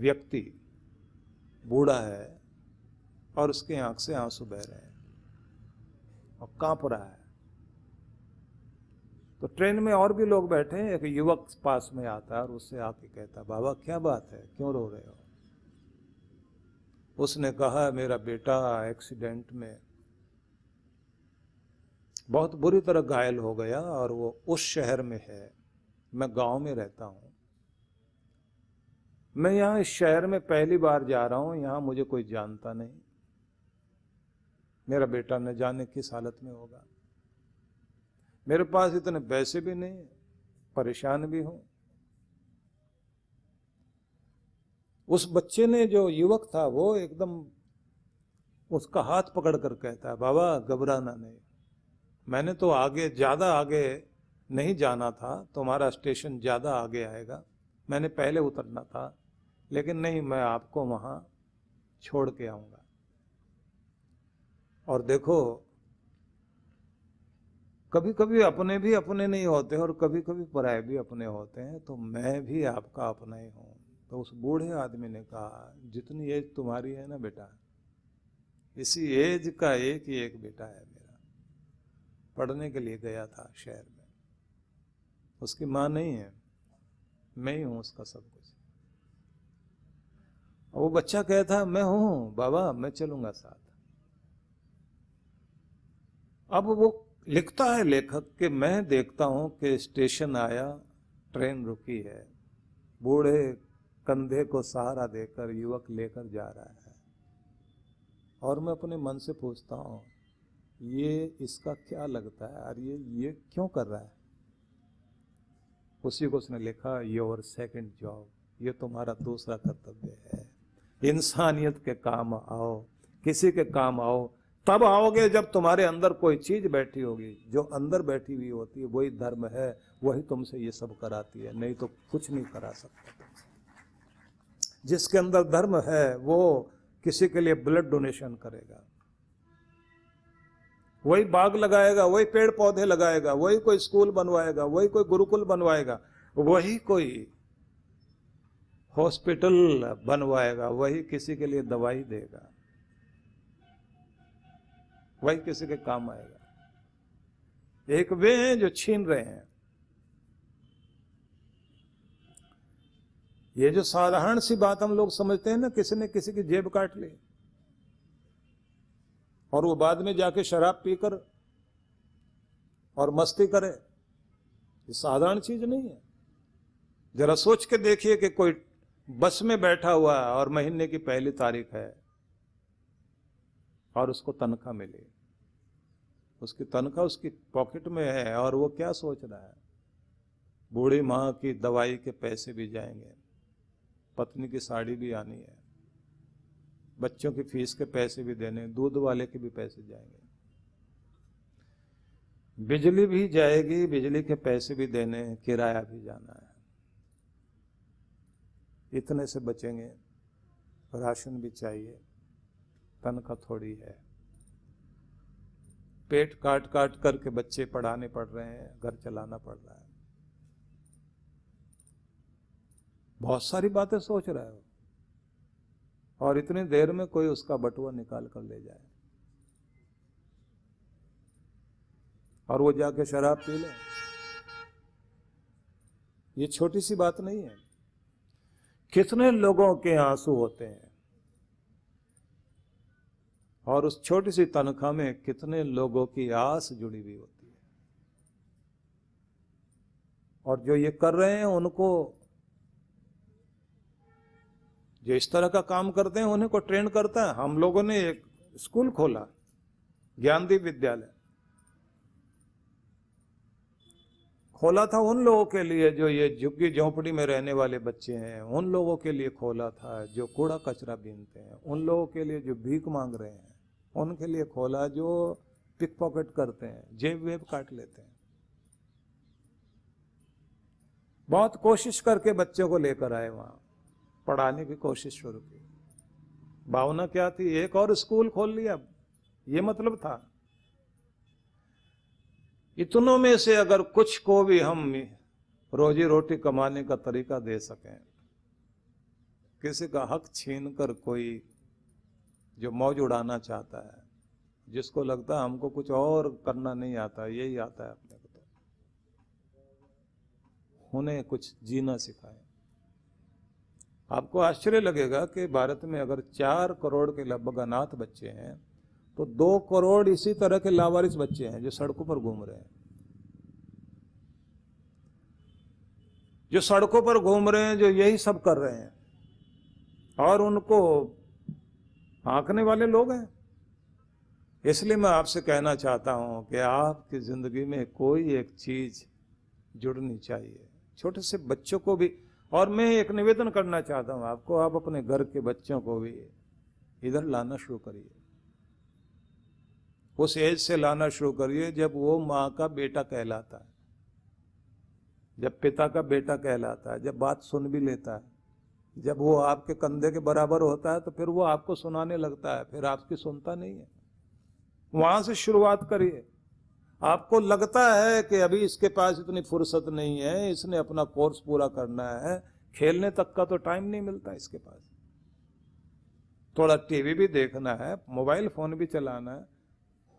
व्यक्ति बूढ़ा है और उसके आंख से आंसू बह रहे हैं और कांप रहा है। तो ट्रेन में और भी लोग बैठे हैं, एक युवक पास में आता है और उससे आके कहता, बाबा क्या बात है, क्यों रो रहे हो? उसने कहा, मेरा बेटा एक्सीडेंट में बहुत बुरी तरह घायल हो गया और वो उस शहर में है, मैं गांव में रहता हूं, मैं यहां इस शहर में पहली बार जा रहा हूं, यहां मुझे कोई जानता नहीं, मेरा बेटा न जाने किस हालत में होगा, मेरे पास इतने पैसे भी नहीं, परेशान भी हूं। उस बच्चे ने, जो युवक था, वो एकदम उसका हाथ पकड़कर कहता है, बाबा घबराना नहीं, मैंने तो आगे, ज्यादा आगे नहीं जाना था, तुम्हारा स्टेशन ज्यादा आगे आएगा, मैंने पहले उतरना था, लेकिन नहीं, मैं आपको वहां छोड़ के आऊंगा। और देखो, कभी कभी अपने भी अपने नहीं होते और कभी कभी पराये भी अपने होते हैं, तो मैं भी आपका अपना ही हूं। तो उस बूढ़े आदमी ने कहा, जितनी एज तुम्हारी है ना बेटा, इसी एज का एक ही एक बेटा है मेरा, पढ़ने के लिए गया था शहर में, उसकी मां नहीं है, मैं ही हूं उसका सब कुछ। और वो बच्चा कहता, मैं हूं बाबा, मैं चलूंगा साथ। अब वो लिखता है लेखक कि मैं देखता हूं कि स्टेशन आया, ट्रेन रुकी है, बूढ़े कंधे को सहारा देकर युवक लेकर जा रहा है, और मैं अपने मन से पूछता हूं, ये इसका क्या लगता है, और ये क्यों कर रहा है? उसी को उसने लिखा, योर सेकंड जॉब, ये तुम्हारा दूसरा कर्तव्य है। इंसानियत के काम आओ, किसी के काम आओ, तब आओगे जब तुम्हारे अंदर कोई चीज बैठी होगी, जो अंदर बैठी हुई होती है वही धर्म है, वही तुमसे ये सब कराती है, नहीं तो कुछ नहीं करा सकता। जिसके अंदर धर्म है वो किसी के लिए ब्लड डोनेशन करेगा, वही बाग लगाएगा, वही पेड़ पौधे लगाएगा, वही कोई स्कूल बनवाएगा, वही कोई गुरुकुल बनवाएगा, वही कोई हॉस्पिटल बनवाएगा, वही किसी के लिए दवाई देगा, वही किसी के काम आएगा। एक वे हैं जो छीन रहे हैं। ये जो साधारण सी बात हम लोग समझते हैं ना, किसी ने किसी की जेब काट ली और वो बाद में जाके शराब पीकर और मस्ती करे, ये साधारण चीज नहीं है। जरा सोच के देखिए कि कोई बस में बैठा हुआ है और महीने की पहली तारीख है और उसको तनख्वाह मिली, उसकी तनख्वाह उसकी पॉकेट में है, और वो क्या सोच रहा है, बूढ़ी माँ की दवाई के पैसे भी जाएंगे, पत्नी की साड़ी भी आनी है, बच्चों की फीस के पैसे भी देने, दूध वाले के भी पैसे जाएंगे, बिजली भी जाएगी, बिजली के पैसे भी देने, किराया भी जाना है, इतने से बचेंगे, राशन भी चाहिए, तनख्वाह थोड़ी है, पेट काट काट करके बच्चे पढ़ाने पड़ रहे हैं, घर चलाना पड़ रहा है, बहुत सारी बातें सोच रहा है, और इतनी देर में कोई उसका बटुआ निकाल कर ले जाए और वो जाके शराब पी ले। ये छोटी सी बात नहीं है। कितने लोगों के आंसू होते हैं, और उस छोटी सी तनख्वाह में कितने लोगों की आस जुड़ी हुई होती है। और जो ये कर रहे हैं, उनको, जो इस तरह का काम करते हैं, उन्हें को ट्रेन करता है। हम लोगों ने एक स्कूल खोला, ज्ञानदीप विद्यालय खोला था उन लोगों के लिए जो ये झुग्गी झोंपड़ी में रहने वाले बच्चे हैं, उन लोगों के लिए खोला था जो कूड़ा कचरा बीनते हैं, उन लोगों के लिए जो भीख मांग रहे हैं, उनके लिए खोला जो पिक पॉकेट करते हैं, जेब वेब काट लेते हैं। बहुत कोशिश करके बच्चों को लेकर आए, वहां पढ़ाने की कोशिश शुरू की। भावना क्या थी, एक और स्कूल खोल लिया, ये मतलब था। इतनों में से अगर कुछ को भी हम रोजी रोटी कमाने का तरीका दे सकें, किसी का हक छीन कर कोई जो मौज उड़ाना चाहता है, जिसको लगता है हमको कुछ और करना नहीं आता, यही आता है अपने को, तो उन्हें कुछ जीना सिखाए। आपको आश्चर्य लगेगा कि भारत में अगर 4 करोड़ के लगभग अनाथ बच्चे हैं, तो 2 करोड़ इसी तरह के लावारिस बच्चे हैं जो सड़कों पर घूम रहे हैं। जो सड़कों पर घूम रहे हैं, जो यही सब कर रहे हैं, और उनको आंकने वाले लोग हैं। इसलिए मैं आपसे कहना चाहता हूं कि आपकी जिंदगी में कोई एक चीज जुड़नी चाहिए, छोटे से बच्चों को भी। और मैं एक निवेदन करना चाहता हूं आपको, आप अपने घर के बच्चों को भी इधर लाना शुरू करिए। उस एज से लाना शुरू करिए जब वो माँ का बेटा कहलाता है, जब पिता का बेटा कहलाता है, जब बात सुन भी लेता है, जब वो आपके कंधे के बराबर होता है, तो फिर वो आपको सुनाने लगता है, फिर आपकी सुनता नहीं है। वहां से शुरुआत करिए। आपको लगता है कि अभी इसके पास इतनी फुर्सत नहीं है, इसने अपना कोर्स पूरा करना है, खेलने तक का तो टाइम नहीं मिलता इसके पास, थोड़ा टीवी भी देखना है, मोबाइल फोन भी चलाना है,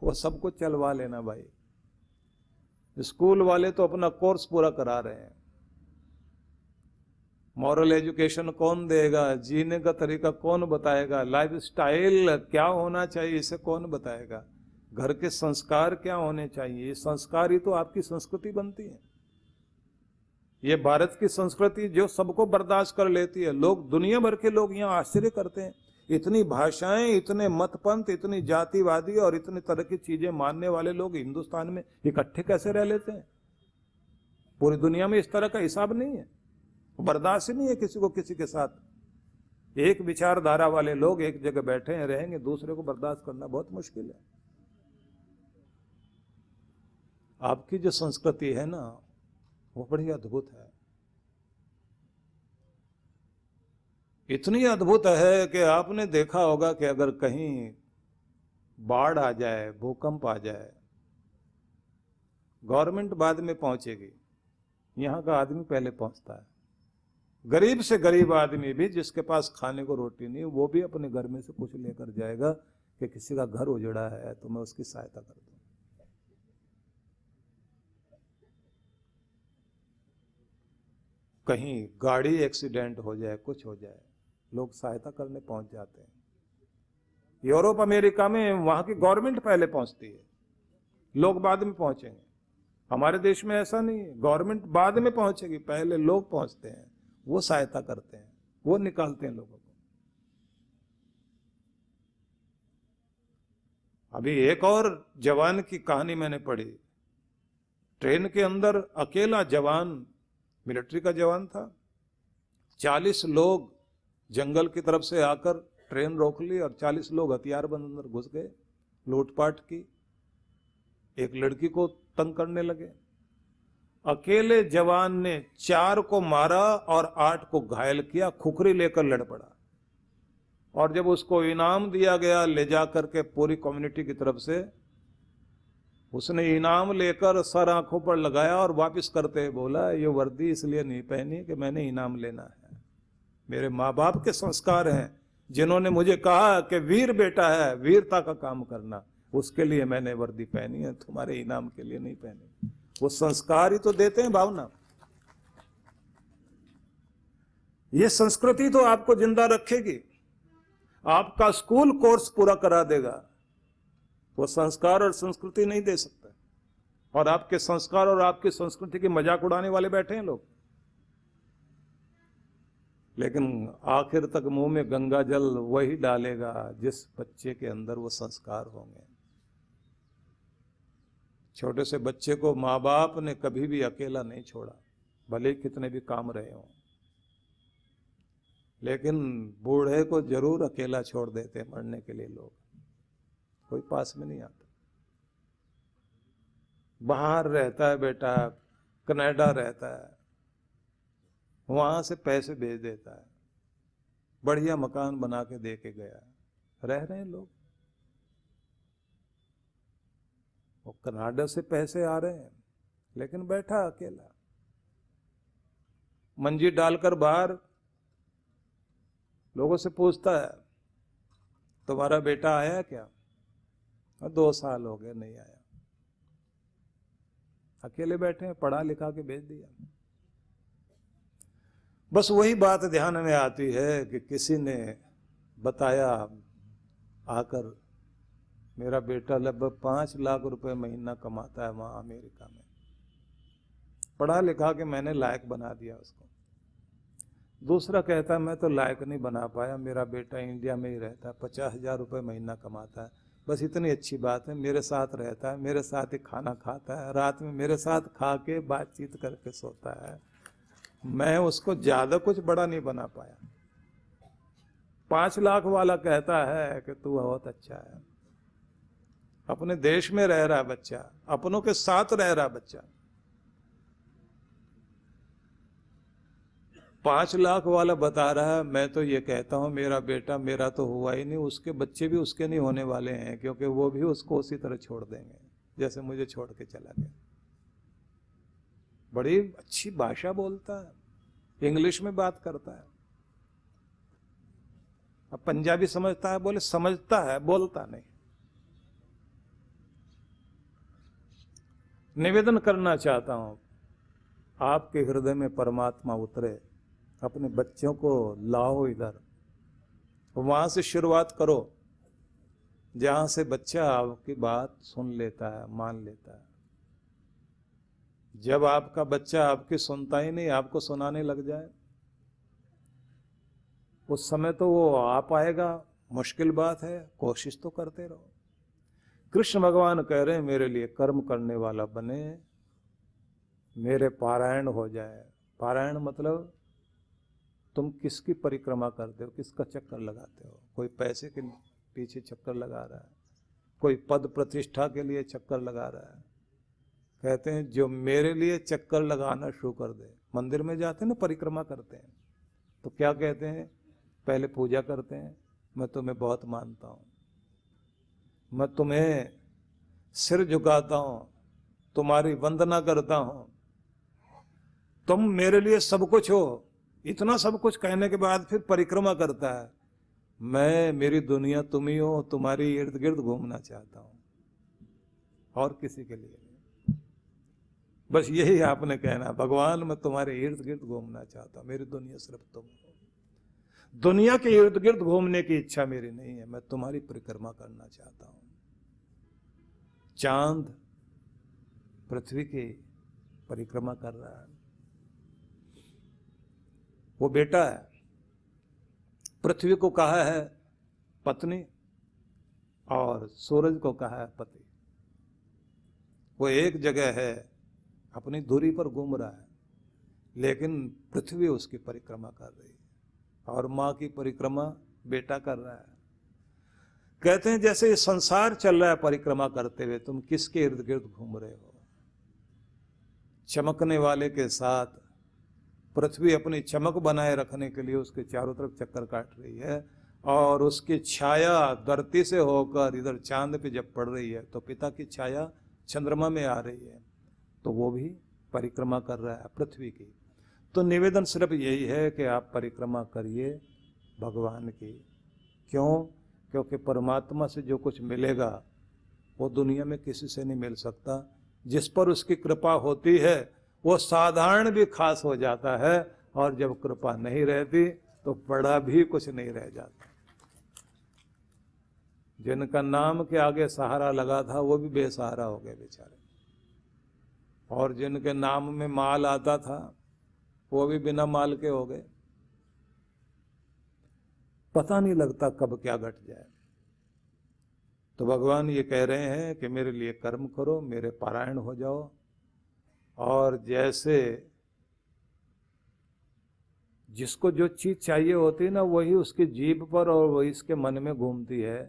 वो सब कुछ चलवा लेना भाई। स्कूल वाले तो अपना कोर्स पूरा करा रहे हैं, मॉरल एजुकेशन कौन देगा, जीने का तरीका कौन बताएगा, लाइफ स्टाइल क्या होना चाहिए इसे कौन बताएगा, घर के संस्कार क्या होने चाहिए। ये संस्कार ही तो आपकी संस्कृति बनती है। ये भारत की संस्कृति जो सबको बर्दाश्त कर लेती है। लोग, दुनिया भर के लोग यहाँ आश्चर्य करते हैं, इतनी भाषाएं, इतने मतपंथ, इतनी जातिवादी और इतनी तरह की चीजें मानने वाले लोग हिंदुस्तान में इकट्ठे कैसे रह लेते हैं। पूरी दुनिया में इस तरह का हिसाब नहीं है, बर्दाश्त नहीं है किसी को किसी के साथ। एक विचारधारा वाले लोग एक जगह बैठे हैं, रहेंगे, दूसरे को बर्दाश्त करना बहुत मुश्किल है। आपकी जो संस्कृति है ना, वो बड़ी अद्भुत है। इतनी अद्भुत है कि आपने देखा होगा कि अगर कहीं बाढ़ आ जाए, भूकंप आ जाए, गवर्नमेंट बाद में पहुंचेगी, यहां का आदमी पहले पहुंचता है। गरीब से गरीब आदमी भी, जिसके पास खाने को रोटी नहीं, वो भी अपने घर में से कुछ लेकर जाएगा कि किसी का घर उजड़ा है तो मैं उसकी सहायता कर दूं। कहीं गाड़ी एक्सीडेंट हो जाए, कुछ हो जाए, लोग सहायता करने पहुंच जाते हैं। यूरोप अमेरिका में वहां की गवर्नमेंट पहले पहुंचती है, लोग बाद में पहुंचेंगे। हमारे देश में ऐसा नहीं है, गवर्नमेंट बाद में पहुंचेगी, पहले लोग पहुंचते हैं, वो सहायता करते हैं, वो निकालते हैं लोगों को। अभी एक और जवान की कहानी मैंने पढ़ी। ट्रेन के अंदर अकेला जवान, मिलिट्री का जवान था, 40 लोग जंगल की तरफ से आकर ट्रेन रोक ली और 40 लोग हथियारबंद अंदर घुस गए, लूटपाट की, एक लड़की को तंग करने लगे। अकेले जवान ने 4 को मारा और 8 को घायल किया, खुखरी लेकर लड़ पड़ा। और जब उसको इनाम दिया गया ले जाकर के पूरी कम्युनिटी की तरफ से, उसने इनाम लेकर सर आंखों पर लगाया और वापस करते बोला, ये वर्दी इसलिए नहीं पहनी कि मैंने इनाम लेना है, मेरे माँ बाप के संस्कार हैं जिन्होंने मुझे कहा कि वीर बेटा है, वीरता का काम करना, उसके लिए मैंने वर्दी पहनी है, तुम्हारे इनाम के लिए नहीं पहनी। वो संस्कार ही तो देते हैं भावना। ये संस्कृति तो आपको जिंदा रखेगी, आपका स्कूल कोर्स पूरा करा देगा, वो संस्कार और संस्कृति नहीं दे सकता। और आपके संस्कार और आपकी संस्कृति की मजाक उड़ाने वाले बैठे हैं लोग, लेकिन आखिर तक मुंह में गंगा जल वही डालेगा जिस बच्चे के अंदर वो संस्कार होंगे। छोटे से बच्चे को माँ बाप ने कभी भी अकेला नहीं छोड़ा, भले कितने भी काम रहे हों, लेकिन बूढ़े को जरूर अकेला छोड़ देते मरने के लिए लोग, कोई पास में नहीं आता। बाहर रहता है बेटा, कनाडा रहता है, वहां से पैसे भेज देता है, बढ़िया मकान बना के दे के गया, रह रहे हैं लोग। वो कनाडा से पैसे आ रहे हैं, लेकिन बैठा अकेला, मंजी डालकर बाहर लोगों से पूछता है तुम्हारा बेटा आया क्या? 2 साल हो गए नहीं आया। अकेले बैठे हैं, पढ़ा लिखा के भेज दिया। बस वही बात ध्यान में आती है कि किसी ने बताया आकर, मेरा बेटा लगभग 5 लाख रुपए महीना कमाता है वहां अमेरिका में, पढ़ा लिखा के मैंने लायक बना दिया उसको। दूसरा कहता है मैं तो लायक नहीं बना पाया, मेरा बेटा इंडिया में ही रहता है, 50,000 रुपये महीना कमाता है, बस इतनी अच्छी बात है, मेरे साथ रहता है, मेरे साथ ही खाना खाता है, रात में मेरे साथ खा के बातचीत करके सोता है, मैं उसको ज्यादा कुछ बड़ा नहीं बना पाया। 5 लाख वाला कहता है कि तू बहुत अच्छा है, अपने देश में रह रहा बच्चा, अपनों के साथ रह रहा बच्चा। 5 लाख वाला बता रहा है मैं तो ये कहता हूं मेरा बेटा मेरा तो हुआ ही नहीं, उसके बच्चे भी उसके नहीं होने वाले हैं, क्योंकि वो भी उसको उसी तरह छोड़ देंगे जैसे मुझे छोड़ के चला गया। बड़ी अच्छी भाषा बोलता है, इंग्लिश में बात करता है। अब पंजाबी समझता है, बोले समझता है, बोलता नहीं। निवेदन करना चाहता हूं, आपके हृदय में परमात्मा उतरे, अपने बच्चों को लाओ इधर, वहां से शुरुआत करो जहां से बच्चा आपकी बात सुन लेता है, मान लेता है। जब आपका बच्चा आपकी सुनता ही नहीं, आपको सुनाने लग जाए, उस समय तो वो आ पाएगा, मुश्किल बात है, कोशिश तो करते रहो। कृष्ण भगवान कह रहे हैं मेरे लिए कर्म करने वाला बने, मेरे पारायण हो जाए। पारायण मतलब तुम किसकी परिक्रमा करते हो, किसका चक्कर लगाते हो? कोई पैसे के पीछे चक्कर लगा रहा है, कोई पद प्रतिष्ठा के लिए चक्कर लगा रहा है। कहते हैं जो मेरे लिए चक्कर लगाना शुरू कर दे, मंदिर में जाते हैं ना, परिक्रमा करते हैं, तो क्या कहते हैं? पहले पूजा करते हैं, मैं तुम्हें बहुत मानता हूं, मैं तुम्हें सिर झुकाता हूं, तुम्हारी वंदना करता हूं, तुम मेरे लिए सब कुछ हो। इतना सब कुछ कहने के बाद फिर परिक्रमा करता है, मैं, मेरी दुनिया तुम ही हो, तुम्हारी इर्द गिर्द घूमना चाहता हूं, और किसी के लिए नहीं। बस यही आपने कहना, भगवान मैं तुम्हारे इर्द गिर्द घूमना चाहता हूं, मेरी दुनिया सिर्फ तुम हो। दुनिया के इर्द गिर्द घूमने की इच्छा मेरी नहीं है, मैं तुम्हारी परिक्रमा करना चाहता हूं। चांद पृथ्वी की परिक्रमा कर रहा है, वो बेटा है। पृथ्वी को कहा है पत्नी और सूरज को कहा है पति। वो एक जगह है, अपनी दूरी पर घूम रहा है, लेकिन पृथ्वी उसकी परिक्रमा कर रही है, और मां की परिक्रमा बेटा कर रहा है। कहते हैं जैसे ये संसार चल रहा है परिक्रमा करते हुए, तुम किसके इर्द गिर्द घूम रहे हो? चमकने वाले के साथ पृथ्वी अपनी चमक बनाए रखने के लिए उसके चारों तरफ चक्कर काट रही है, और उसकी छाया धरती से होकर इधर चांद पे जब पड़ रही है तो पिता की छाया चंद्रमा में आ रही है, तो वो भी परिक्रमा कर रहा है पृथ्वी की। तो निवेदन सिर्फ यही है कि आप परिक्रमा करिए भगवान की। क्यों? क्योंकि परमात्मा से जो कुछ मिलेगा वो दुनिया में किसी से नहीं मिल सकता। जिस पर उसकी कृपा होती है वो साधारण भी खास हो जाता है, और जब कृपा नहीं रहती तो बड़ा भी कुछ नहीं रह जाता। जिनका नाम के आगे सहारा लगा था वो भी बेसहारा हो गए बेचारे, और जिनके नाम में माल आता था वो भी बिना माल के हो गए। पता नहीं लगता कब क्या घट जाए। तो भगवान ये कह रहे हैं कि मेरे लिए कर्म करो, मेरे पारायण हो जाओ, और जैसे जिसको जो चीज चाहिए होती है ना, वही उसकी जीभ पर और वही इसके मन में घूमती है।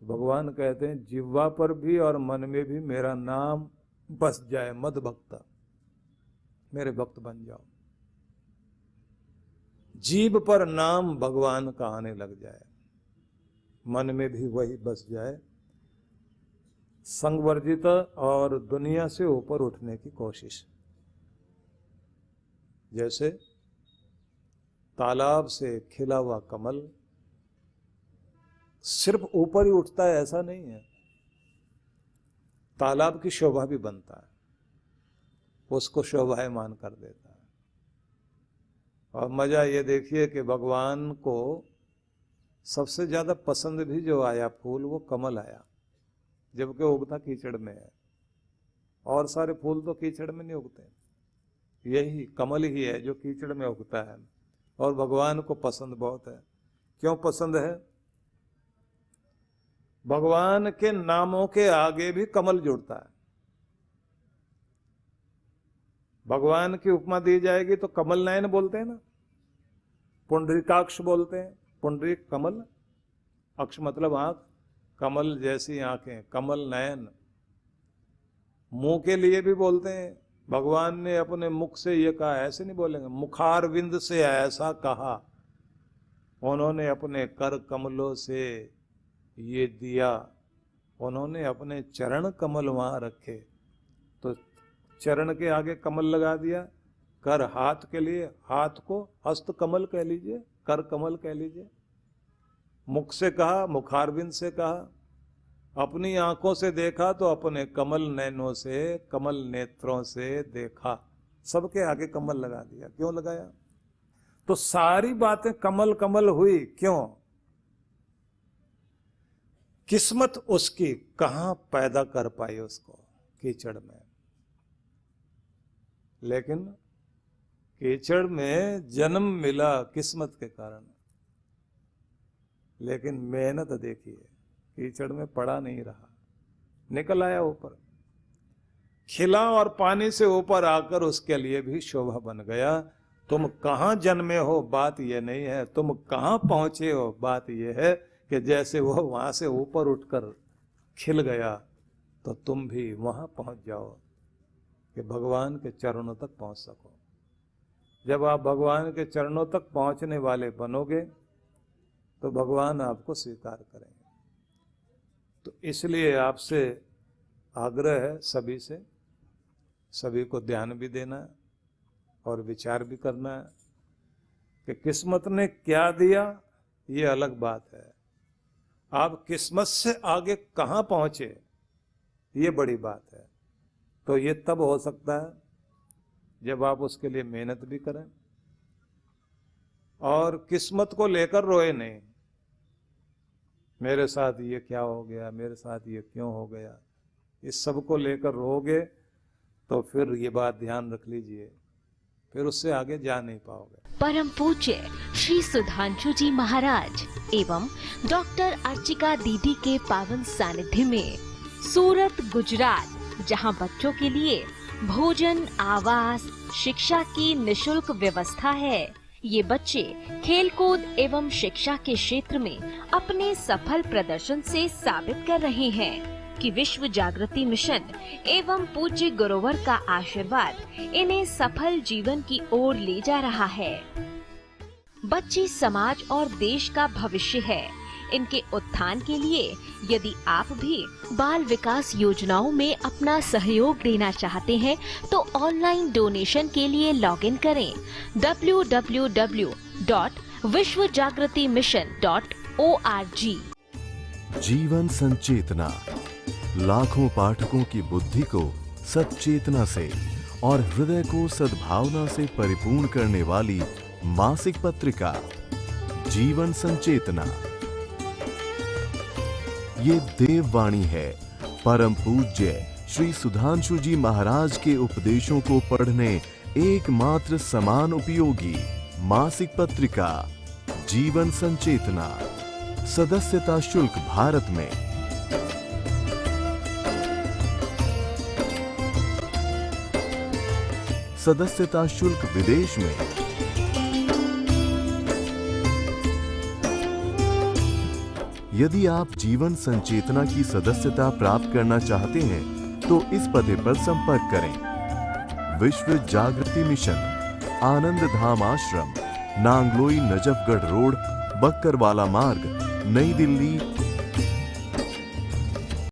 तो भगवान कहते हैं जिह्वा पर भी और मन में भी मेरा नाम बस जाए, मद भक्त, मेरे भक्त बन जाओ। जीभ पर नाम भगवान का आने लग जाए, मन में भी वही बस जाए, संगवर्जित और दुनिया से ऊपर उठने की कोशिश। जैसे तालाब से खिला हुआ कमल सिर्फ ऊपर ही उठता है ऐसा नहीं है, तालाब की शोभा भी बनता है, उसको शोभायमान कर देता है। और मजा ये देखिए कि भगवान को सबसे ज्यादा पसंद भी जो आया फूल वो कमल आया, जबकि उगता कीचड़ में है। और सारे फूल तो कीचड़ में नहीं उगते, यही कमल ही है जो कीचड़ में उगता है। और भगवान को पसंद बहुत है। क्यों पसंद है? भगवान के नामों के आगे भी कमल जुड़ता है। भगवान की उपमा दी जाएगी तो कमल नयन बोलते हैं ना, पुंडरीकाक्ष बोलते हैं, पुंडरीक कमल, अक्ष मतलब आंख, कमल जैसी आंखें, कमल नयन। मुंह के लिए भी बोलते हैं, भगवान ने अपने मुख से ये कहा, ऐसे नहीं बोलेंगे, मुखारविंद से ऐसा कहा, उन्होंने अपने कर कमलों से ये दिया, उन्होंने अपने चरण कमल वहां रखे, तो चरण के आगे कमल लगा दिया। कर हाथ के लिए, हाथ को हस्त कमल कह लीजिए, कर कमल कह लीजिए। मुख से कहा, मुखारविंद से कहा, अपनी आंखों से देखा तो अपने कमल नैनों से, कमल नेत्रों से देखा, सबके आगे कमल लगा दिया। क्यों लगाया? तो सारी बातें कमल कमल हुई। क्यों? किस्मत उसकी कहां पैदा कर पाई उसको, कीचड़ में। लेकिन कीचड़ में जन्म मिला किस्मत के कारण, लेकिन मेहनत देखिए, कीचड़ में पड़ा नहीं रहा, निकल आया ऊपर, खिला और पानी से ऊपर आकर उसके लिए भी शोभा बन गया। तुम कहां जन्मे हो बात यह नहीं है, तुम कहां पहुंचे हो बात यह है कि जैसे वो वहां से ऊपर उठकर खिल गया तो तुम भी वहां पहुंच जाओ कि भगवान के चरणों तक पहुंच सको। जब आप भगवान के चरणों तक पहुंचने वाले बनोगे तो भगवान आपको स्वीकार करेंगे। तो इसलिए आपसे आग्रह है सभी से, सभी को ध्यान भी देना है और विचार भी करना है कि किस्मत ने क्या दिया ये अलग बात है, आप किस्मत से आगे कहां पहुंचे ये बड़ी बात है। तो ये तब हो सकता है जब आप उसके लिए मेहनत भी करें और किस्मत को लेकर रोए नहीं, मेरे साथ ये क्या हो गया, मेरे साथ ये क्यों हो गया, इस सब को लेकर रोगे तो फिर ये बात ध्यान रख लीजिए, फिर उससे आगे जा नहीं पाओगे। परम पूज्य श्री सुधांशु जी महाराज एवं डॉक्टर अर्चिका दीदी के पावन सानिध्य में सूरत गुजरात, जहां बच्चों के लिए भोजन, आवास, शिक्षा की निशुल्क व्यवस्था है। ये बच्चे खेलकूद एवं शिक्षा के क्षेत्र में अपने सफल प्रदर्शन से साबित कर रहे हैं कि विश्व जागृति मिशन एवं पूज्य गुरुवर का आशीर्वाद इन्हें सफल जीवन की ओर ले जा रहा है। बच्चे समाज और देश का भविष्य है। इनके उत्थान के लिए यदि आप भी बाल विकास योजनाओं में अपना सहयोग देना चाहते हैं तो ऑनलाइन डोनेशन के लिए लॉगिन करें www.vishwajagritimission.org। जीवन संचेतना लाखों पाठकों की बुद्धि को सच्चेतना से और हृदय को सद्भावना से परिपूर्ण करने वाली मासिक पत्रिका जीवन संचेतना। ये देववाणी है परम पूज्य श्री सुधांशु जी महाराज के उपदेशों को पढ़ने एकमात्र समान उपयोगी मासिक पत्रिका जीवन संचेतना। सदस्यता शुल्क भारत में सदस्यता शुल्क विदेश में। यदि आप जीवन संचेतना की सदस्यता प्राप्त करना चाहते हैं तो इस पते पर संपर्क करें। विश्व जागृति मिशन, आनंद धाम आश्रम, नांगलोई नजफगढ़ रोड, बक्करवाला मार्ग, नई दिल्ली